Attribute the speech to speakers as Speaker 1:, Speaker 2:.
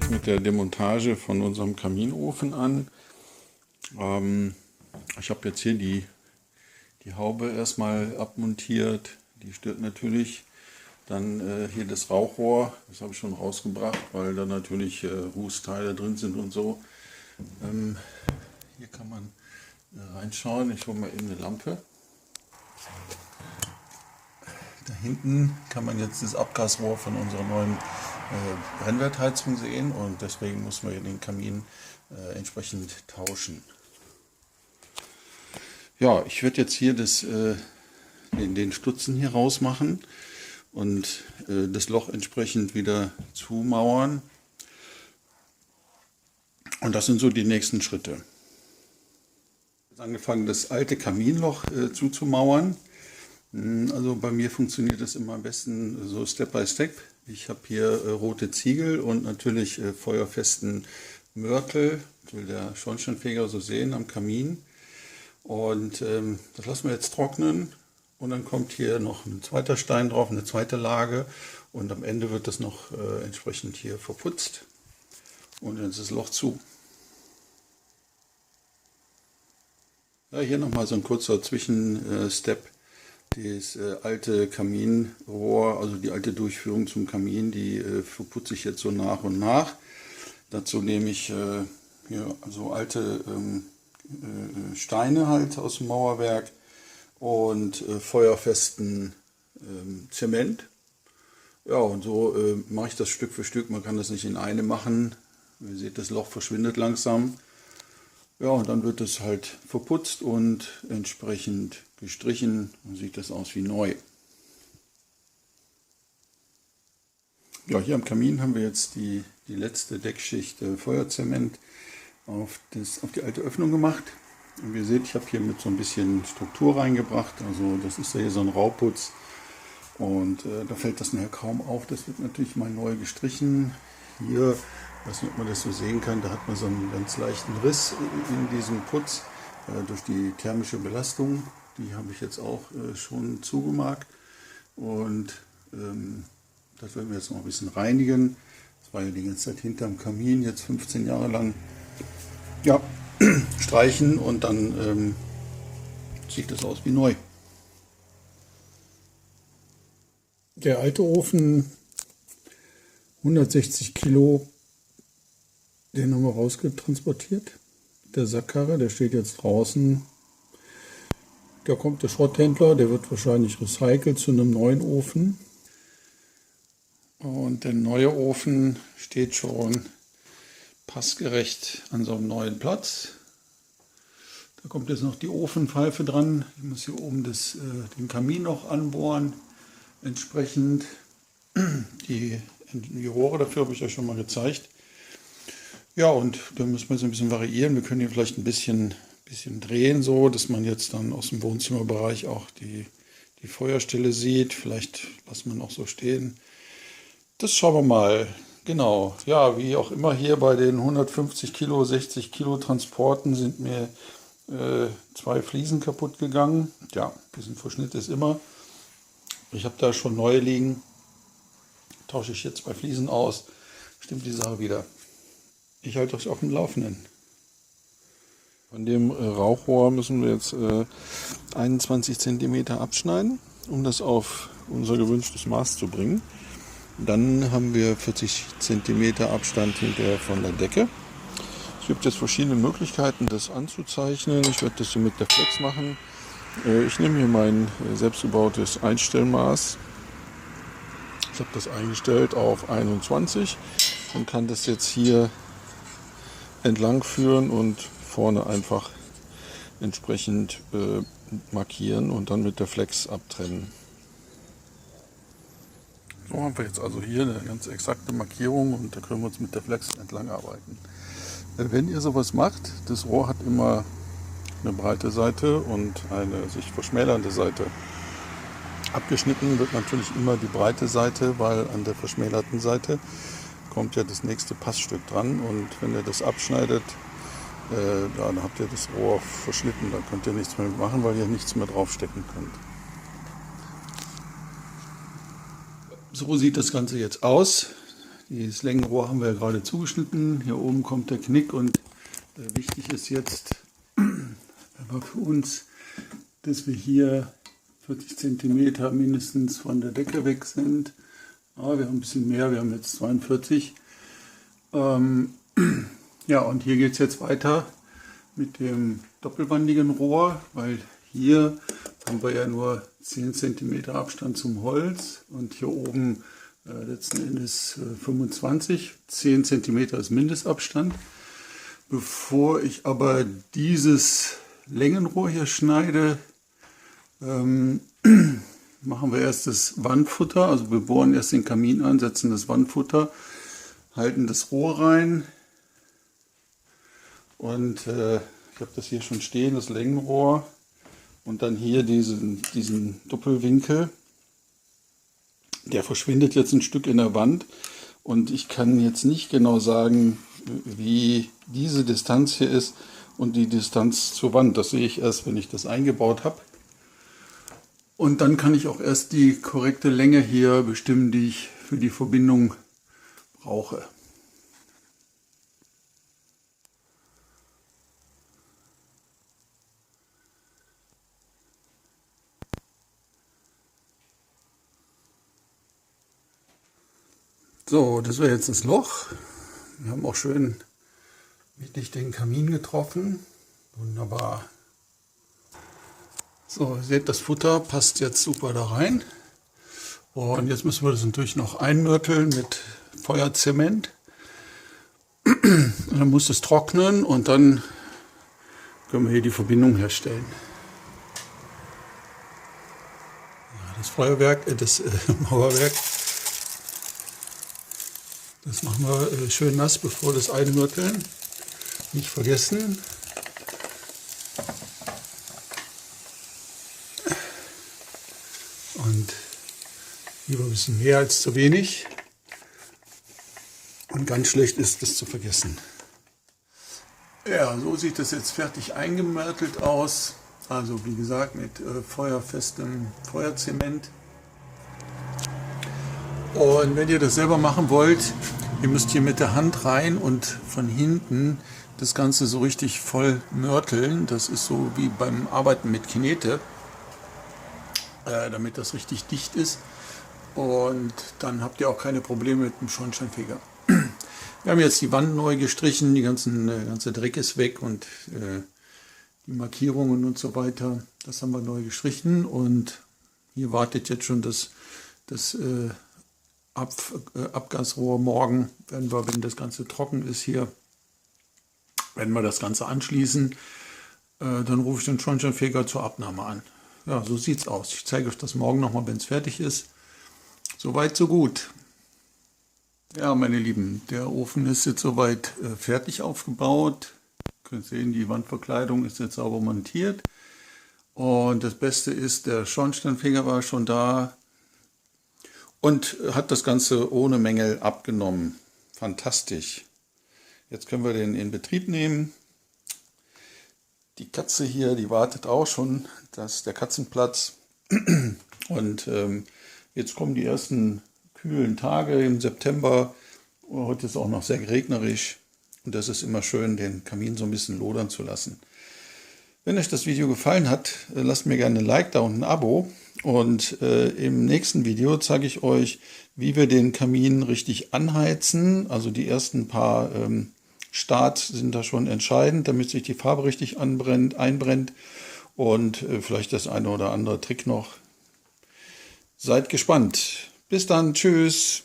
Speaker 1: mit der Demontage von unserem Kaminofen an. Ich habe jetzt hier die Haube erstmal abmontiert, die stört natürlich. Dann hier das Rauchrohr, das habe ich schon rausgebracht, weil da natürlich Rußteile drin sind und so. Hier kann man reinschauen, ich hole mal eben eine Lampe. Da hinten kann man jetzt das Abgasrohr von unserer neuen Brennwertheizung sehen und deswegen muss man den Kamin entsprechend tauschen. Ja, ich werde jetzt hier den Stutzen hier rausmachen und das Loch entsprechend wieder zumauern. Und das sind so die nächsten Schritte. Ich habe angefangen, das alte Kaminloch zuzumauern. Also bei mir funktioniert das immer am besten so Step by Step. Ich habe hier rote Ziegel und natürlich feuerfesten Mörtel, will der Schornsteinfeger so sehen am Kamin. Und das lassen wir jetzt trocknen und dann kommt hier noch ein zweiter Stein drauf, eine zweite Lage und am Ende wird das noch entsprechend hier verputzt und dann ist das Loch zu. Ja, hier nochmal so ein kurzer Zwischenstep. Das alte Kaminrohr, also die alte Durchführung zum Kamin, die verputze ich jetzt so nach und nach. Dazu nehme ich hier so alte Steine halt aus dem Mauerwerk und feuerfesten Zement. Ja, und so mache ich das Stück für Stück. Man kann das nicht in eine machen. Ihr seht, das Loch verschwindet langsam. Ja, und dann wird es halt verputzt und entsprechend gestrichen. Dann sieht das aus wie neu. Ja, hier am Kamin haben wir jetzt die letzte Deckschicht Feuerzement auf die alte Öffnung gemacht. Und wie ihr seht, ich habe hier mit so ein bisschen Struktur reingebracht. Also das ist ja hier so ein Rauputz. Und da fällt das nachher kaum auf. Das wird natürlich mal neu gestrichen. Hier, ich weiß nicht, ob man das so sehen kann, da hat man so einen ganz leichten Riss in diesem Putz durch die thermische Belastung. Die habe ich jetzt auch schon zugemacht. Und das werden wir jetzt noch ein bisschen reinigen. Das war ja die ganze Zeit hinterm Kamin, jetzt 15 Jahre lang. Ja, streichen und dann sieht das aus wie neu. Der alte Ofen, 160 Kilo, den haben wir rausgetransportiert. Der Sackkarre, der steht jetzt draußen. Da kommt der Schrotthändler, der wird wahrscheinlich recycelt zu einem neuen Ofen. Und der neue Ofen steht schon passgerecht an so einem neuen Platz. Da kommt jetzt noch die Ofenpfeife dran. Ich muss hier oben den Kamin noch anbohren. Entsprechend die Rohre dafür habe ich euch schon mal gezeigt. Ja, und da müssen wir so ein bisschen variieren. Wir können hier vielleicht ein bisschen drehen, so dass man jetzt dann aus dem Wohnzimmerbereich auch die Feuerstelle sieht. Vielleicht lassen wir noch so stehen. Das schauen wir mal. Genau, ja, wie auch immer hier bei den 150 Kilo, 60 Kilo Transporten sind mir 2 Fliesen kaputt gegangen. Ja, ein bisschen Verschnitt ist immer. Ich habe da schon neue liegen. Tausche ich jetzt 2 Fliesen aus. Stimmt die Sache wieder. Ich halte euch auf dem Laufenden. Von dem Rauchrohr müssen wir jetzt 21 cm abschneiden, um das auf unser gewünschtes Maß zu bringen. Dann haben wir 40 cm Abstand hinterher von der Decke. Es gibt jetzt verschiedene Möglichkeiten, das anzuzeichnen. Ich werde das hier mit der Flex machen. Ich nehme hier mein selbstgebautes Einstellmaß. Ich habe das eingestellt auf 21 und kann das jetzt hier entlang führen und vorne einfach entsprechend markieren und dann mit der Flex abtrennen. So haben wir jetzt also hier eine ganz exakte Markierung und da können wir uns mit der Flex entlang arbeiten. Wenn ihr sowas macht, das Rohr hat immer eine breite Seite und eine sich verschmälernde Seite. Abgeschnitten wird natürlich immer die breite Seite, weil an der verschmälerten Seite kommt ja das nächste Passstück dran und wenn ihr das abschneidet, dann habt ihr das Rohr verschnitten, da könnt ihr nichts mehr machen, weil ihr nichts mehr draufstecken könnt. So sieht das Ganze jetzt aus. Das Längenrohr haben wir ja gerade zugeschnitten. Hier oben kommt der Knick und wichtig ist jetzt aber für uns, dass wir hier 40 cm mindestens von der Decke weg sind. Ja, wir haben ein bisschen mehr, wir haben jetzt 42. Ja, und hier geht es jetzt weiter mit dem doppelwandigen Rohr, weil hier haben wir ja nur 10 cm Abstand zum Holz und hier oben letzten Endes 25. 10 cm ist Mindestabstand. Bevor ich aber dieses Längenrohr hier schneide, machen wir erst das Wandfutter. Also wir bohren erst den Kamin an, setzen das Wandfutter, halten das Rohr rein und ich habe das hier schon stehen, das Längenrohr und dann hier diesen Doppelwinkel. Der verschwindet jetzt ein Stück in der Wand und ich kann jetzt nicht genau sagen, wie diese Distanz hier ist und die Distanz zur Wand. Das sehe ich erst, wenn ich das eingebaut habe. Und dann kann ich auch erst die korrekte Länge hier bestimmen, die ich für die Verbindung brauche. So, das wäre jetzt das Loch. Wir haben auch schön mittig den Kamin getroffen. Wunderbar. So, ihr seht, das Futter passt jetzt super da rein. Und jetzt müssen wir das natürlich noch einmörteln mit Feuerzement. Und dann muss es trocknen und dann können wir hier die Verbindung herstellen. Ja, das Feuerwerk, das Mauerwerk, das machen wir schön nass, bevor das einmörteln. Nicht vergessen. Und lieber ein bisschen mehr als zu wenig. Und ganz schlecht ist es zu vergessen. Ja, so sieht das jetzt fertig eingemörtelt aus. Also wie gesagt mit feuerfestem Feuerzement. Und wenn ihr das selber machen wollt, ihr müsst hier mit der Hand rein und von hinten das Ganze so richtig voll mörteln. Das ist so wie beim Arbeiten mit Knete, damit das richtig dicht ist. Und dann habt ihr auch keine Probleme mit dem Schornsteinfeger. Wir haben jetzt die Wand neu gestrichen, der ganze Dreck ist weg und die Markierungen und so weiter, das haben wir neu gestrichen. Und hier wartet jetzt schon das Abgasrohr. Morgen werden wir, wenn das Ganze trocken ist hier, werden wir das Ganze anschließen. Dann rufe ich den Schornsteinfeger zur Abnahme an. Ja, so sieht es aus. Ich zeige euch das morgen nochmal, wenn es fertig ist. Soweit, so gut. Ja, meine Lieben, der Ofen ist jetzt soweit fertig aufgebaut. Ihr könnt sehen, die Wandverkleidung ist jetzt sauber montiert. Und das Beste ist, der Schornsteinfeger war schon da und hat das Ganze ohne Mängel abgenommen. Fantastisch. Jetzt können wir den in Betrieb nehmen. Die Katze hier, die wartet auch schon. Das ist der Katzenplatz. Und jetzt kommen die ersten kühlen Tage im September. Heute ist auch noch sehr regnerisch. Und das ist immer schön, den Kamin so ein bisschen lodern zu lassen. Wenn euch das Video gefallen hat, lasst mir gerne ein Like da und ein Abo. Und im nächsten Video zeige ich euch, wie wir den Kamin richtig anheizen. Also die ersten paar Starts sind da schon entscheidend, damit sich die Farbe richtig einbrennt. Und vielleicht das eine oder andere Trick noch. Seid gespannt. Bis dann. Tschüss.